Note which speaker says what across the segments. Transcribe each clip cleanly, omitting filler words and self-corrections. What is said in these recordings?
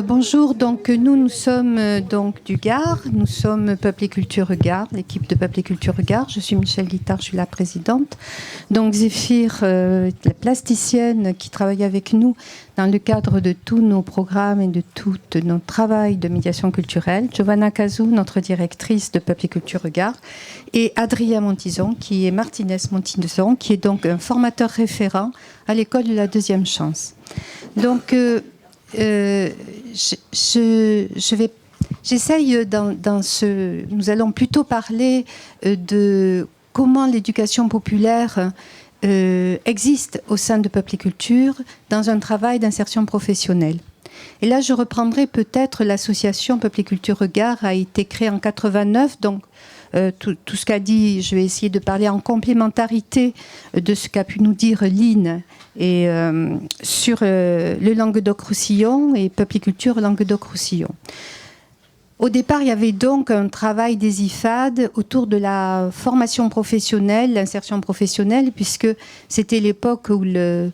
Speaker 1: Bonjour, donc nous sommes donc du Gard, nous sommes Peuple et Culture Gard, l'équipe de Peuple et Culture Gard. Je suis Michèle Guittard, je suis la présidente. Donc Zéphyr, la plasticienne qui travaille avec nous dans le cadre de tous nos programmes et de tout notre travail de médiation culturelle. Giovanna Cazou, notre directrice de Peuple et Culture Gard. Et Adrien Montizon, qui est Martinez Montizon, qui est donc un formateur référent à l'école de la deuxième chance. Donc, j'essaye dans ce... Nous allons plutôt parler de comment l'éducation populaire existe au sein de Peuple et Culture dans un travail d'insertion professionnelle. Et là, je reprendrai peut-être l'association Peuple et Culture Gard a été créée en 89, donc tout ce qu'a dit, je vais essayer de parler en complémentarité de ce qu'a pu nous dire Line et, sur le Languedoc-Roussillon et Peuple et Culture Languedoc-Roussillon. Au départ, il y avait donc un travail des IFAD autour de la formation professionnelle, l'insertion professionnelle, puisque c'était l'époque où le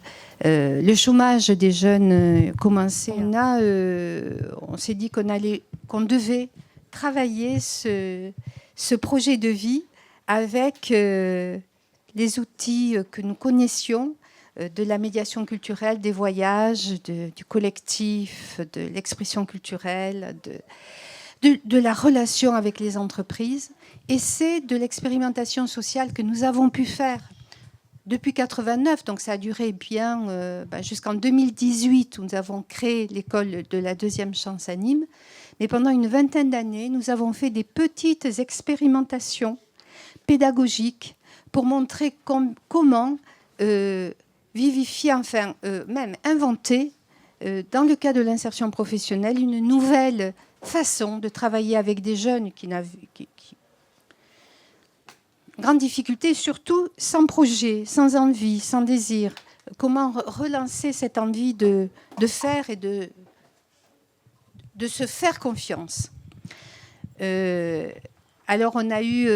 Speaker 1: chômage des jeunes commençait. On s'est dit qu'on devait travailler ce projet de vie avec les outils que nous connaissions de la médiation culturelle, des voyages, du collectif, de l'expression culturelle, de la relation avec les entreprises. Et c'est de l'expérimentation sociale que nous avons pu faire depuis 89, donc ça a duré bien jusqu'en 2018, où nous avons créé l'école de la deuxième chance à Nîmes. Mais pendant une vingtaine d'années, nous avons fait des petites expérimentations pédagogiques pour montrer comment vivifier, même inventer, dans le cas de l'insertion professionnelle, une nouvelle façon de travailler avec des jeunes qui grande difficulté, surtout sans projet, sans envie, sans désir. Comment relancer cette envie de faire et de se faire confiance. Alors on a eu,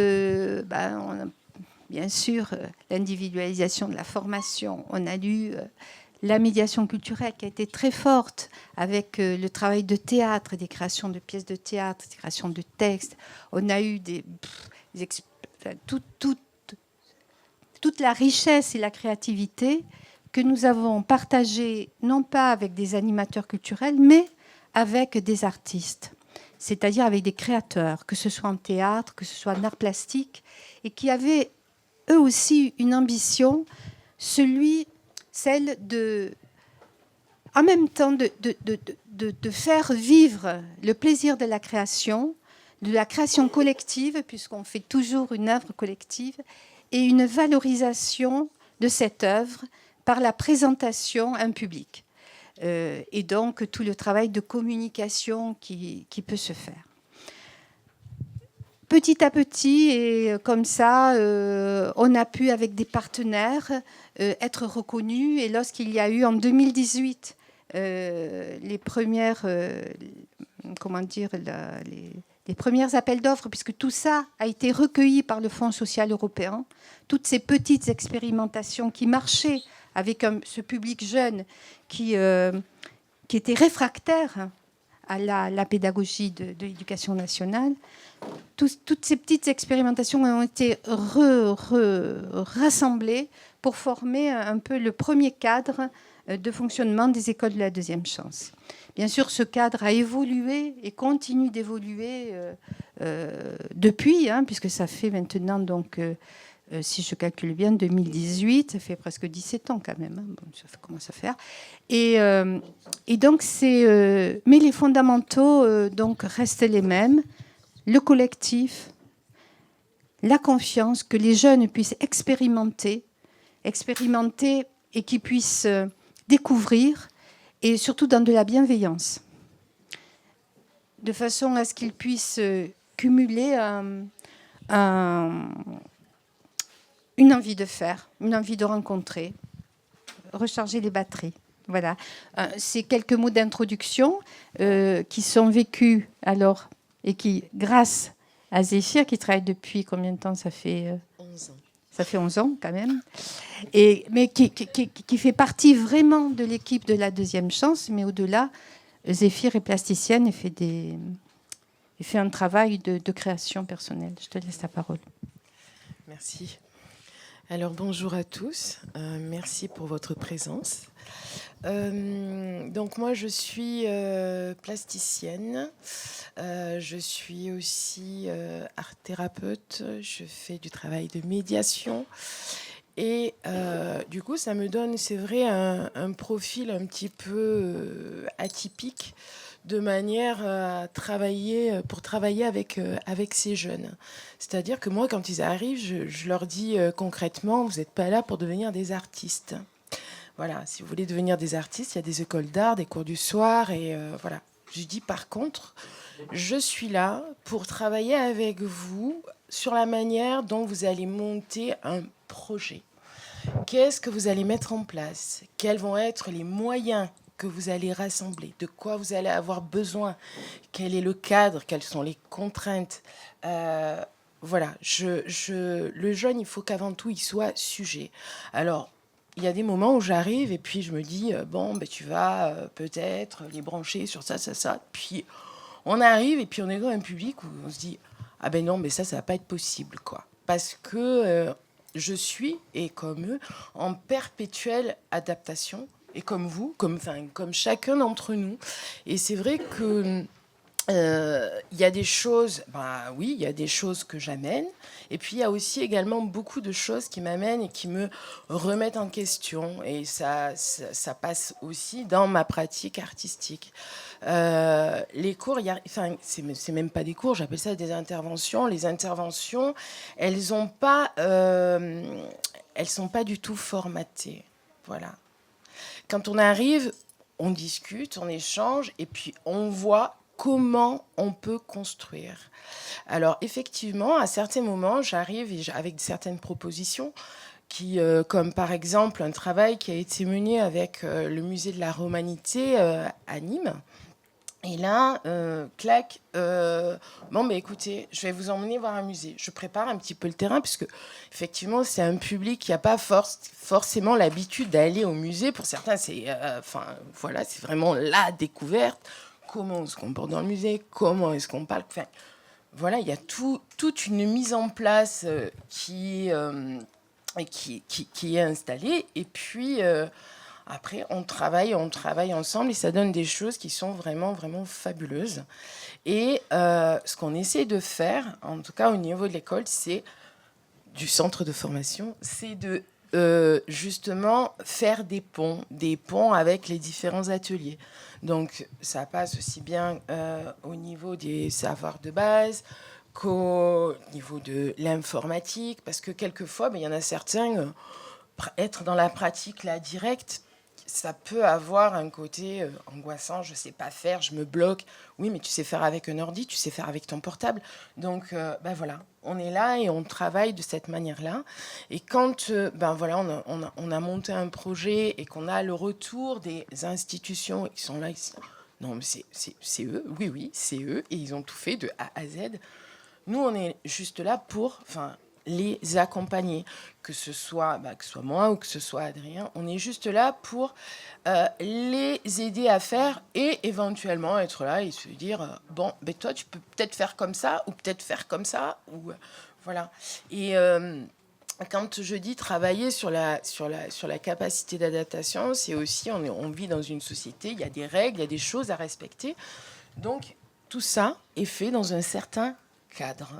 Speaker 1: bien sûr, l'individualisation de la formation. On a eu la médiation culturelle qui a été très forte avec le travail de théâtre, des créations de pièces de théâtre, des créations de textes. On a eu toute la richesse et la créativité que nous avons partagée, non pas avec des animateurs culturels, mais avec des artistes, c'est-à-dire avec des créateurs, que ce soit en théâtre, que ce soit en art plastique, et qui avaient eux aussi une ambition, celle de, en même temps de faire vivre le plaisir de la création collective, puisqu'on fait toujours une œuvre collective, et une valorisation de cette œuvre par la présentation à un public. Et donc tout le travail de communication qui peut se faire. Petit à petit, et comme ça, on a pu, avec des partenaires, être reconnus. Et lorsqu'il y a eu, en 2018, les premières... les premiers appels d'offres, puisque tout ça a été recueilli par le Fonds social européen, toutes ces petites expérimentations qui marchaient avec ce public jeune qui était réfractaire à la pédagogie de l'éducation nationale. Toutes ces petites expérimentations ont été rassemblées pour former un peu le premier cadre de fonctionnement des écoles de la deuxième chance. Bien sûr, ce cadre a évolué et continue d'évoluer depuis, puisque ça fait maintenant, donc, si je calcule bien, 2018, ça fait presque 17 ans quand même. Bon, ça commence à faire. Et donc, mais les fondamentaux donc, restent les mêmes. Le collectif, la confiance, que les jeunes puissent expérimenter et qu'ils puissent découvrir, et surtout dans de la bienveillance, de façon à ce qu'ils puissent cumuler une envie de faire, une envie de rencontrer, recharger les batteries. Voilà. Ces quelques mots d'introduction qui sont vécus alors, et qui, grâce à Zéphyr, qui travaille depuis combien de temps? Ça fait
Speaker 2: 11 ans.
Speaker 1: Ça fait 11 ans quand même. Mais qui fait partie vraiment de l'équipe de la deuxième chance, mais au-delà, Zéphyr est plasticienne et fait un travail de création personnelle. Je te laisse la parole.
Speaker 2: Merci. Alors bonjour à tous, merci pour votre présence. Donc moi je suis plasticienne, je suis aussi art thérapeute, je fais du travail de médiation et du coup ça me donne, c'est vrai, un profil un petit peu atypique de manière à travailler, pour travailler avec ces jeunes. C'est-à-dire que moi, quand ils arrivent, je leur dis concrètement, vous n'êtes pas là pour devenir des artistes. Voilà, si vous voulez devenir des artistes, il y a des écoles d'art, des cours du soir, et voilà. Je dis par contre, je suis là pour travailler avec vous sur la manière dont vous allez monter un projet. Qu'est-ce que vous allez mettre en place? Quels vont être les moyens que vous allez rassembler? De quoi vous allez avoir besoin? Quel est le cadre? Quelles sont les contraintes? Voilà, le jeune, il faut qu'avant tout, il soit sujet. Alors, il y a des moments où j'arrive et puis je me dis, bon, ben, tu vas peut-être les brancher sur ça, ça, ça. Puis on arrive et puis on est dans un public où on se dit, ah ben non, mais ça va pas être possible, quoi. Parce que je suis, et comme eux, en perpétuelle adaptation, et comme vous, comme chacun d'entre nous. Et c'est vrai que il y a des choses, bah oui, il y a des choses que j'amène, et puis il y a aussi également beaucoup de choses qui m'amènent et qui me remettent en question, et ça passe aussi dans ma pratique artistique. Les cours, c'est même pas des cours, j'appelle ça des interventions. Les interventions, elles sont pas du tout formatées. Voilà. Quand on arrive, on discute, on échange, et puis on voit comment on peut construire. Alors effectivement, à certains moments, j'arrive avec certaines propositions qui, comme par exemple un travail qui a été mené avec le musée de la Romanité à Nîmes. Et là, clac, bon, bah, écoutez, je vais vous emmener voir un musée. Je prépare un petit peu le terrain, puisque effectivement, c'est un public qui n'a pas forcément l'habitude d'aller au musée. Pour certains, c'est voilà, c'est vraiment la découverte. Comment on se comporte dans le musée? Comment est-ce qu'on parle? Enfin, voilà, il y a toute une mise en place qui est installée. Et puis... après, on travaille ensemble et ça donne des choses qui sont vraiment, vraiment fabuleuses. Et ce qu'on essaie de faire, en tout cas au niveau de l'école, c'est du centre de formation, c'est de justement faire des ponts avec les différents ateliers. Donc, ça passe aussi bien au niveau des savoirs de base qu'au niveau de l'informatique, parce que quelquefois, il y en a certains, être dans la pratique là directe, ça peut avoir un côté angoissant, je ne sais pas faire, je me bloque. Oui, mais tu sais faire avec un ordi, tu sais faire avec ton portable. Donc, voilà, on est là et on travaille de cette manière-là. Et quand voilà, on a monté un projet et qu'on a le retour des institutions qui sont là, non, mais c'est eux, oui, c'est eux, et ils ont tout fait de A à Z. Nous, on est juste là pour... les accompagner, que ce soit moi ou que ce soit Adrien. On est juste là pour les aider à faire et éventuellement être là et se dire bon, ben toi, tu peux peut-être faire comme ça ou peut-être faire comme ça. Ou, voilà. Et quand je dis travailler sur la capacité d'adaptation, c'est aussi, on vit dans une société, il y a des règles, il y a des choses à respecter. Donc, tout ça est fait dans un certain cadre,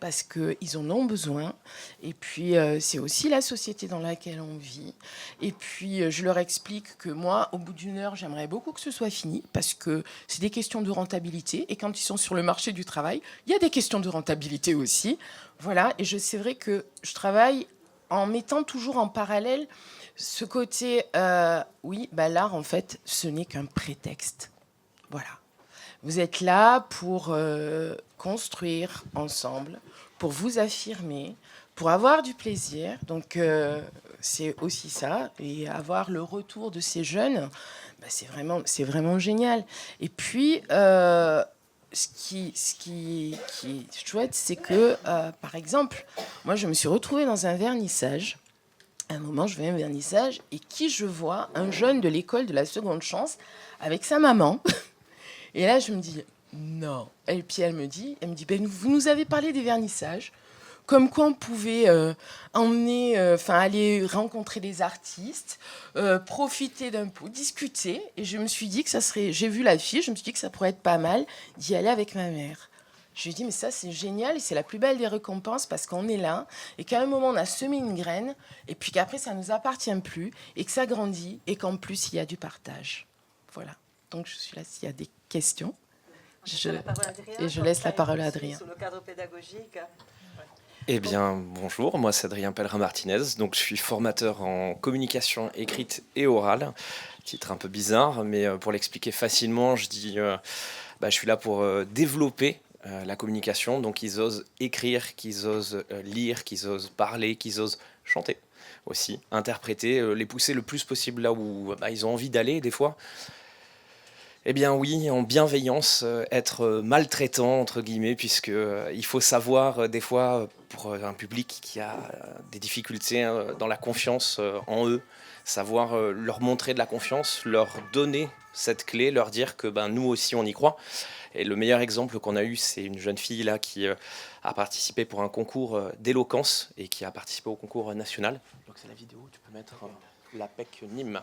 Speaker 2: parce qu'ils en ont besoin. Et puis, c'est aussi la société dans laquelle on vit. Et puis, je leur explique que moi, au bout d'une heure, j'aimerais beaucoup que ce soit fini, parce que c'est des questions de rentabilité. Et quand ils sont sur le marché du travail, il y a des questions de rentabilité aussi. Voilà, et c'est vrai que je travaille en mettant toujours en parallèle ce côté, l'art, en fait, ce n'est qu'un prétexte. Voilà. Vous êtes là pour construire ensemble, pour vous affirmer, pour avoir du plaisir. Donc, c'est aussi ça. Et avoir le retour de ces jeunes, c'est vraiment génial. Et puis, ce qui est chouette, c'est que, par exemple, moi, je me suis retrouvée dans un vernissage. À un moment, je vais à un vernissage et qui je vois? Un jeune de l'école de la seconde chance avec sa maman. Et là, je me dis, non. Et puis elle me dit, ben, vous nous avez parlé des vernissages, comme quoi on pouvait aller rencontrer des artistes, profiter d'un peu, discuter. Et je me suis dit que ça serait, j'ai vu la fiche, je me suis dit que ça pourrait être pas mal d'y aller avec ma mère. Je lui ai dit, mais ça c'est génial et c'est la plus belle des récompenses parce qu'on est là et qu'à un moment on a semé une graine et puis qu'après ça ne nous appartient plus et que ça grandit et qu'en plus il y a du partage. Voilà. Donc je suis là s'il y a des questions. Je laisse la parole à Adrien.
Speaker 3: Sur le cadre pédagogique.
Speaker 4: Eh bien, bonjour, moi c'est Adrien Pellerin-Martinez, donc je suis formateur en communication écrite et orale, titre un peu bizarre, mais pour l'expliquer facilement, je dis je suis là pour développer la communication, donc qu'ils osent écrire, qu'ils osent lire, qu'ils osent parler, qu'ils osent chanter aussi, interpréter, les pousser le plus possible là où ils ont envie d'aller des fois. Eh bien oui, en bienveillance, être maltraitant, entre guillemets, puisque il faut savoir, des fois, pour un public qui a des difficultés dans la confiance en eux, savoir leur montrer de la confiance, leur donner cette clé, leur dire que nous aussi on y croit. Et le meilleur exemple qu'on a eu, c'est une jeune fille là qui a participé pour un concours d'éloquence et qui a participé au concours national. Donc c'est la vidéo, tu peux mettre la PEC Nîmes.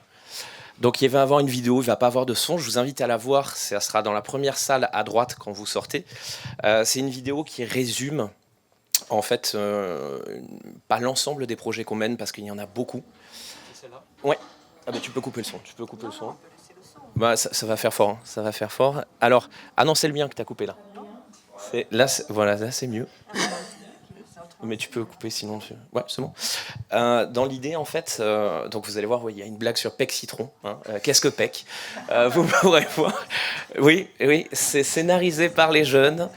Speaker 4: Donc il va y avoir une vidéo, il ne va pas avoir de son, je vous invite à la voir, ça sera dans la première salle à droite quand vous sortez. C'est une vidéo qui résume en fait pas l'ensemble des projets qu'on mène parce qu'il y en a beaucoup. C'est celle-là ? Ouais. Tu peux couper le son, le son. Ça va faire fort, hein. Ça va faire fort. Alors, non, c'est le mien que tu as coupé là. Là c'est mieux. Mais tu peux couper sinon. Ouais, c'est bon. Dans l'idée, en fait, donc vous allez voir, il y a une blague sur Pec Citron. Hein. Qu'est-ce que Pec ? Vous pourrez voir. Oui, c'est scénarisé par les jeunes.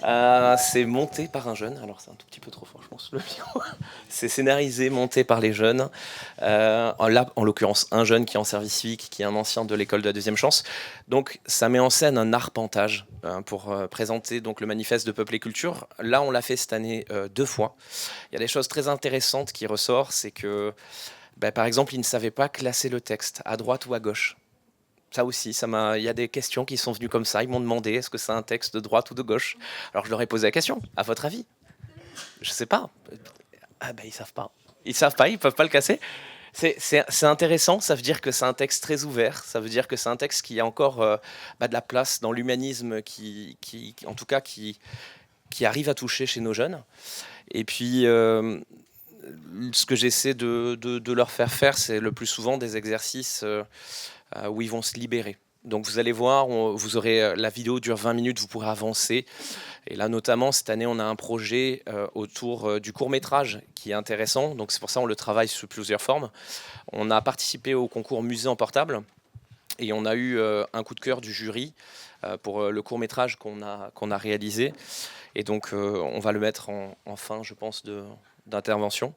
Speaker 4: C'est monté par un jeune. Alors, c'est un tout petit peu trop fort, je pense, le micro. C'est scénarisé, monté par les jeunes. Là, en l'occurrence, un jeune qui est en service civique, qui est un ancien de l'école de la deuxième chance. Donc, ça met en scène un arpentage pour présenter donc, le manifeste de Peuple et Culture. Là, on l'a fait cette année 2 fois. Il y a des choses très intéressantes qui ressortent, c'est que, par exemple, ils ne savaient pas classer le texte, à droite ou à gauche. Ça aussi, il y a des questions qui sont venues comme ça. Ils m'ont demandé, est-ce que c'est un texte de droite ou de gauche ? Alors, je leur ai posé la question, à votre avis ? Je ne sais pas. Ils ne savent pas. Ils ne savent pas, ils ne peuvent pas le casser. C'est intéressant, ça veut dire que c'est un texte très ouvert, ça veut dire que c'est un texte qui a encore de la place dans l'humanisme, en tout cas, qui arrive à toucher chez nos jeunes. Et puis, ce que j'essaie de leur faire, c'est le plus souvent des exercices où ils vont se libérer. Donc vous allez voir, vous aurez la vidéo dure 20 minutes, vous pourrez avancer. Et là notamment, cette année, on a un projet autour du court-métrage qui est intéressant. Donc c'est pour ça qu'on le travaille sous plusieurs formes. On a participé au concours Musée en portable et on a eu un coup de cœur du jury pour le court-métrage qu'on a réalisé. Et donc, on va le mettre en fin, je pense, d'intervention.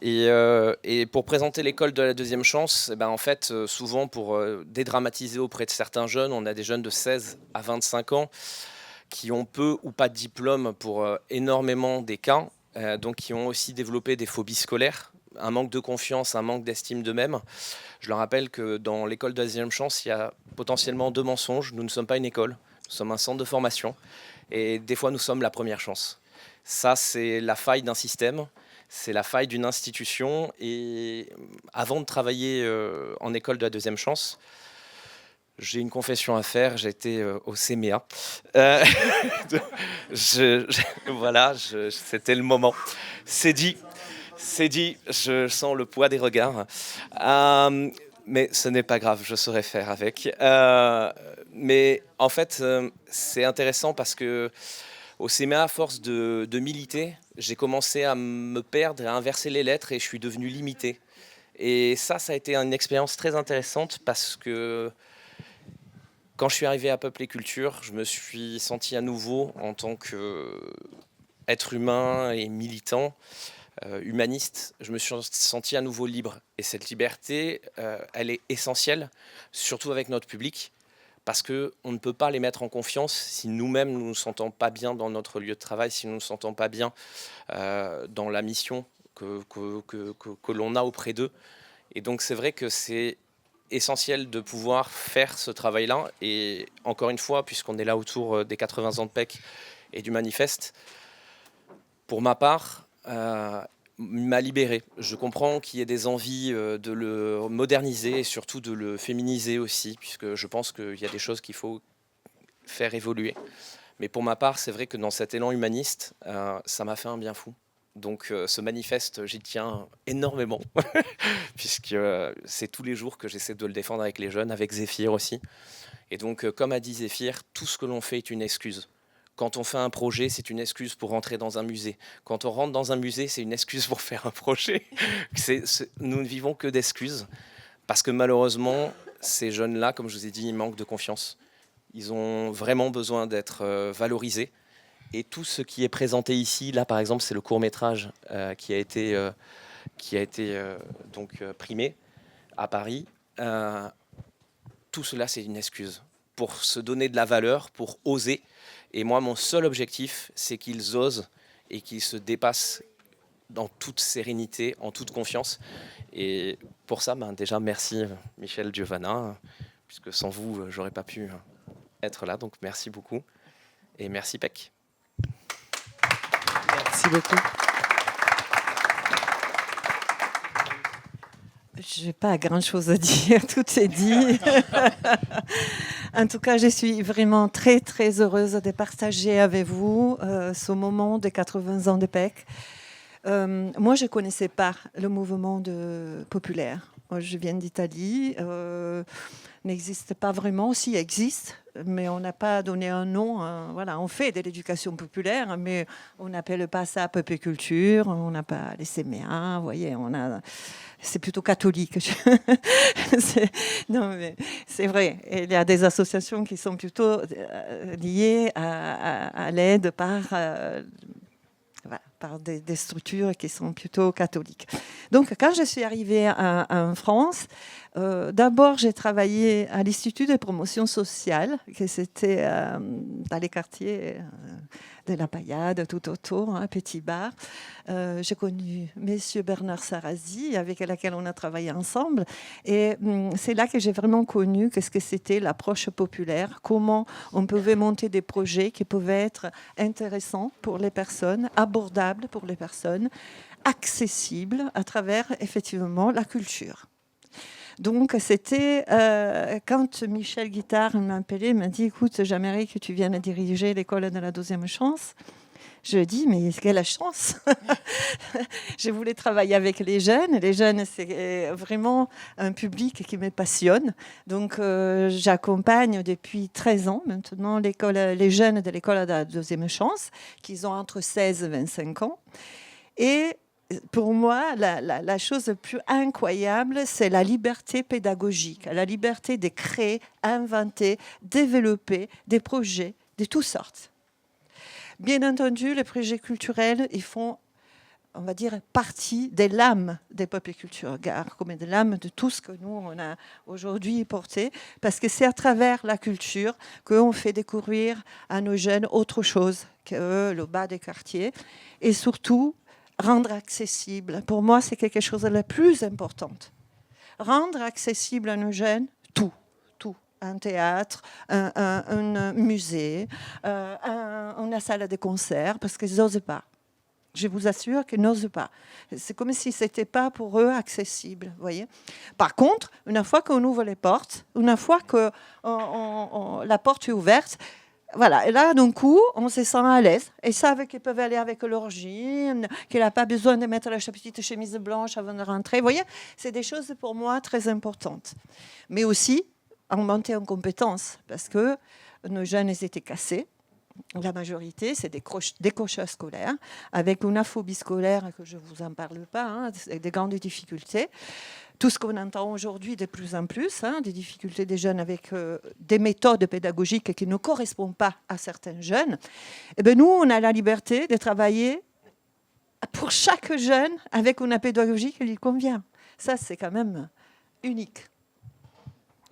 Speaker 4: Et pour présenter l'école de la deuxième chance, en fait, souvent, pour dédramatiser auprès de certains jeunes, on a des jeunes de 16 à 25 ans qui ont peu ou pas de diplôme pour énormément des cas, donc qui ont aussi développé des phobies scolaires, un manque de confiance, un manque d'estime d'eux-mêmes. Je leur rappelle que dans l'école de la deuxième chance, il y a potentiellement 2 mensonges. Nous ne sommes pas une école, nous sommes un centre de formation. Et des fois, nous sommes la première chance. Ça, c'est la faille d'un système, c'est la faille d'une institution. Et avant de travailler en école de la deuxième chance, j'ai une confession à faire, j'étais au CMEA. Voilà, c'était le moment. C'est dit, je sens le poids des regards. Mais ce n'est pas grave, je saurais faire avec. Mais en fait, c'est intéressant parce que au CMA, à force de militer, j'ai commencé à me perdre et à inverser les lettres et je suis devenu limité. Et ça a été une expérience très intéressante parce que quand je suis arrivé à Peuple et Culture, je me suis senti à nouveau en tant qu'être humain et militant, humaniste, je me suis senti à nouveau libre. Et cette liberté, elle est essentielle, surtout avec notre public, parce qu'on ne peut pas les mettre en confiance si nous-mêmes nous ne nous sentons pas bien dans notre lieu de travail, si nous ne nous sentons pas bien dans la mission que l'on a auprès d'eux. Et donc c'est vrai que c'est essentiel de pouvoir faire ce travail-là. Et encore une fois, puisqu'on est là autour des 80 ans de PEC et du manifeste, pour ma part, m'a libéré. Je comprends qu'il y ait des envies de le moderniser et surtout de le féminiser aussi, puisque je pense qu'il y a des choses qu'il faut faire évoluer. Mais pour ma part, c'est vrai que dans cet élan humaniste, ça m'a fait un bien fou. Donc ce manifeste, j'y tiens énormément, puisque c'est tous les jours que j'essaie de le défendre avec les jeunes, avec Zéphyr aussi. Et donc, comme a dit Zéphyr, tout ce que l'on fait est une excuse. Quand on fait un projet, c'est une excuse pour rentrer dans un musée. Quand on rentre dans un musée, c'est une excuse pour faire un projet. Nous ne vivons que d'excuses, parce que malheureusement, ces jeunes-là, comme je vous ai dit, ils manquent de confiance. Ils ont vraiment besoin d'être valorisés. Et tout ce qui est présenté ici, là par exemple, c'est le court-métrage qui a été primé à Paris. Tout cela, c'est une excuse pour se donner de la valeur, pour oser. Et moi, mon seul objectif, c'est qu'ils osent et qu'ils se dépassent dans toute sérénité, en toute confiance. Et pour ça, déjà, merci Michel Giovanna, puisque sans vous, j'aurais pas pu être là. Donc merci beaucoup. Et merci PEC.
Speaker 3: Merci beaucoup. Je n'ai pas grand-chose à dire, tout est dit. En tout cas, je suis vraiment très, très heureuse de partager avec vous ce moment des 80 ans de PEC. Moi, je ne connaissais pas le mouvement populaire. Moi, je viens d'Italie. N'existe pas vraiment, aussi existe, mais on n'a pas donné un nom. Voilà, on fait de l'éducation populaire, mais on n'appelle pas ça peupliculture, on n'a pas les CMA, vous voyez, c'est plutôt catholique. Non, mais c'est vrai, il y a des associations qui sont plutôt liées à l'aide par des structures qui sont plutôt catholiques. Donc, quand je suis arrivée en France, d'abord, j'ai travaillé à l'Institut de promotion sociale, que c'était dans les quartiers de la Paillade, tout autour, un petit bar. J'ai connu M. Bernard Sarrazy, avec lequel on a travaillé ensemble. Et c'est là que j'ai vraiment connu ce que c'était l'approche populaire, comment on pouvait monter des projets qui pouvaient être intéressants pour les personnes, abordables pour les personnes, accessibles à travers, effectivement, la culture. Donc, c'était quand Michel Guittard m'a appelé, il m'a dit « Écoute, j'aimerais que tu viennes diriger l'école de la deuxième chance ». Je dis, mais quelle chance. Je voulais travailler avec les jeunes. Les jeunes, c'est vraiment un public qui me passionne. Donc, j'accompagne depuis 13 ans maintenant les jeunes de l'école de la deuxième chance, qui ont entre 16 et 25 ans. Et pour moi, la chose la plus incroyable, c'est la liberté pédagogique, la liberté de créer, inventer, développer des projets de toutes sortes. Bien entendu, les projets culturels, ils font, on va dire, partie des lames des peuples culturels, comme des lames de tout ce que nous, on a aujourd'hui porté, parce que c'est à travers la culture qu'on fait découvrir à nos jeunes autre chose que le bas des quartiers, et surtout, rendre accessible. Pour moi, c'est quelque chose de le plus important. Rendre accessible à nos jeunes tout. Un théâtre, un musée, une salle de concert, parce qu'ils n'osent pas. Je vous assure qu'ils n'osent pas. C'est comme si ce n'était pas pour eux accessible. Voyez. Par contre, une fois qu'on ouvre les portes, une fois que la porte est ouverte, voilà, et là, d'un coup, on se sent à l'aise. Ils savent qu'ils peuvent aller avec leur jean, qu'il n'a pas besoin de mettre la petite chemise blanche avant de rentrer. Vous voyez, c'est des choses pour moi très importantes. Mais aussi, en monter en compétences, parce que nos jeunes étaient cassés. La majorité, c'est des décrocheurs scolaires, avec une aphobie scolaire que je ne vous en parle pas, des grandes difficultés. Tout ce qu'on entend aujourd'hui de plus en plus, des difficultés des jeunes avec des méthodes pédagogiques qui ne correspondent pas à certains jeunes. Et bien nous, on a la liberté de travailler pour chaque jeune avec une pédagogie qui lui convient. Ça, c'est quand même unique.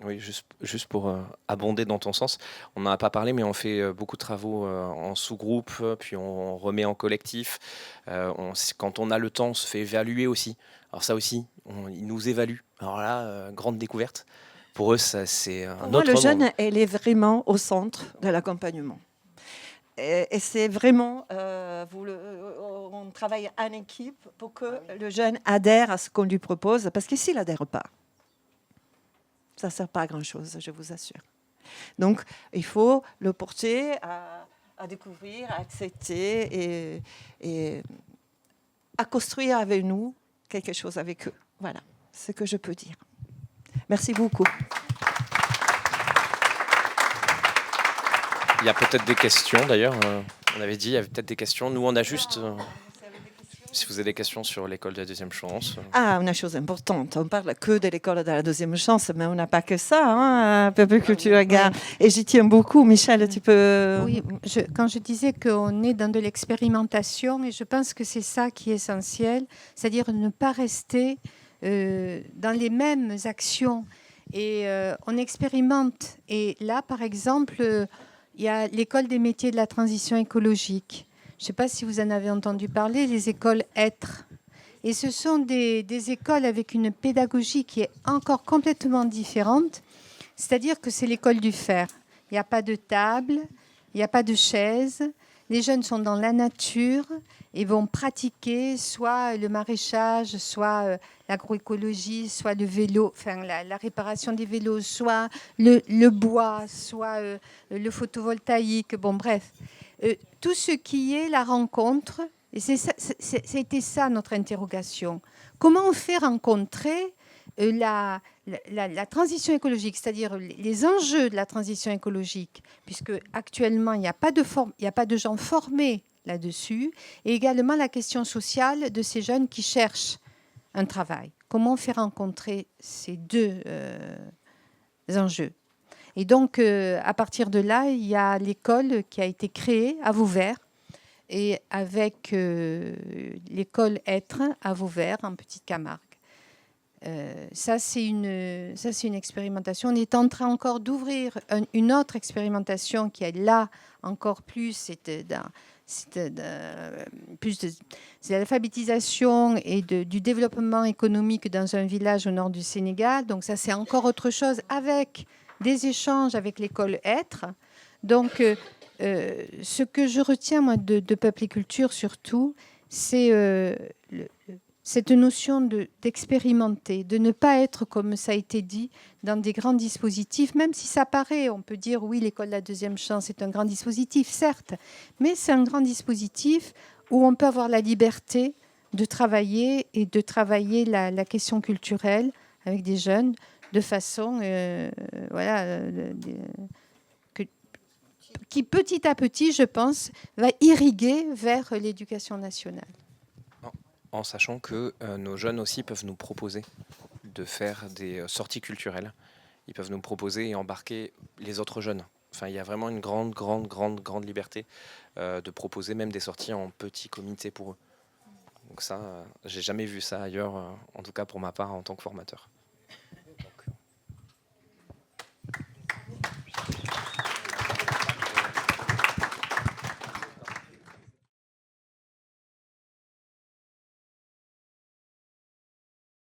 Speaker 4: Oui, juste pour abonder dans ton sens, on n'en a pas parlé, mais on fait beaucoup de travaux en sous-groupe, puis on remet en collectif. Quand on a le temps, on se fait évaluer aussi. Alors ça aussi, ils nous évaluent. Alors là, grande découverte. Pour eux, ça, c'est
Speaker 3: Pour
Speaker 4: un
Speaker 3: moi, le
Speaker 4: autre monde.
Speaker 3: jeune, elle est vraiment au centre de l'accompagnement. Et c'est vraiment, on travaille en équipe pour que le jeune adhère à ce qu'on lui propose, parce que s'il n'adhère pas, ça ne sert pas à grand-chose, je vous assure. Donc, il faut le porter à découvrir, à accepter et à construire avec nous quelque chose avec eux. Voilà ce que je peux dire. Merci beaucoup.
Speaker 4: Il y a peut-être des questions d'ailleurs. On avait dit, il y avait peut-être des questions. Nous, on a juste. Si vous avez des questions sur l'école de la deuxième chance.
Speaker 3: Ah, une chose importante, on parle que de l'école de la deuxième chance, mais on n'a pas que ça, hein, Peuple Culture Gare. Et j'y tiens beaucoup. Michel, tu peux...
Speaker 1: Oui, quand je disais qu'on est dans de l'expérimentation, et je pense que c'est ça qui est essentiel, c'est-à-dire ne pas rester dans les mêmes actions. Et on expérimente. Et là, par exemple, il y a l'école des métiers de la transition écologique. Je ne sais pas si vous en avez entendu parler, les écoles Être. Et ce sont des écoles avec une pédagogie qui est encore complètement différente. C'est-à-dire que c'est l'école du faire. Il n'y a pas de table, il n'y a pas de chaise. Les jeunes sont dans la nature et vont pratiquer soit le maraîchage, soit l'agroécologie, soit le vélo, enfin la réparation des vélos, soit le bois, soit le photovoltaïque. Bon, bref, tout ce qui est la rencontre. Et c'était ça notre interrogation. Comment on fait rencontrer la transition écologique, c'est-à-dire les enjeux de la transition écologique, puisque actuellement il n'y a pas de gens formés là-dessus, et également la question sociale de ces jeunes qui cherchent un travail. Comment faire rencontrer ces deux enjeux? Et donc, à partir de là, il y a l'école qui a été créée à Vauvert, et avec l'école Être à Vauvert, en Petite Camargue. Ça, c'est une expérimentation. On est en train encore d'ouvrir une autre expérimentation qui est là encore plus. C'est l'alphabétisation et du développement économique dans un village au nord du Sénégal. Donc ça, c'est encore autre chose avec des échanges avec l'école Être. Donc, ce que je retiens, moi, de Peuple et Culture, surtout, c'est cette notion d'expérimenter, de ne pas être, comme ça a été dit, dans des grands dispositifs, même si ça paraît, on peut dire, oui, l'école de la deuxième chance est un grand dispositif, certes, mais c'est un grand dispositif où on peut avoir la liberté de travailler et de travailler la question culturelle avec des jeunes de façon, qui petit à petit, je pense, va irriguer vers l'éducation nationale.
Speaker 4: En sachant que nos jeunes aussi peuvent nous proposer de faire des sorties culturelles. Ils peuvent nous proposer et embarquer les autres jeunes. Enfin, il y a vraiment une grande liberté de proposer même des sorties en petit comité pour eux. Donc ça, j'ai jamais vu ça ailleurs, en tout cas pour ma part en tant que formateur.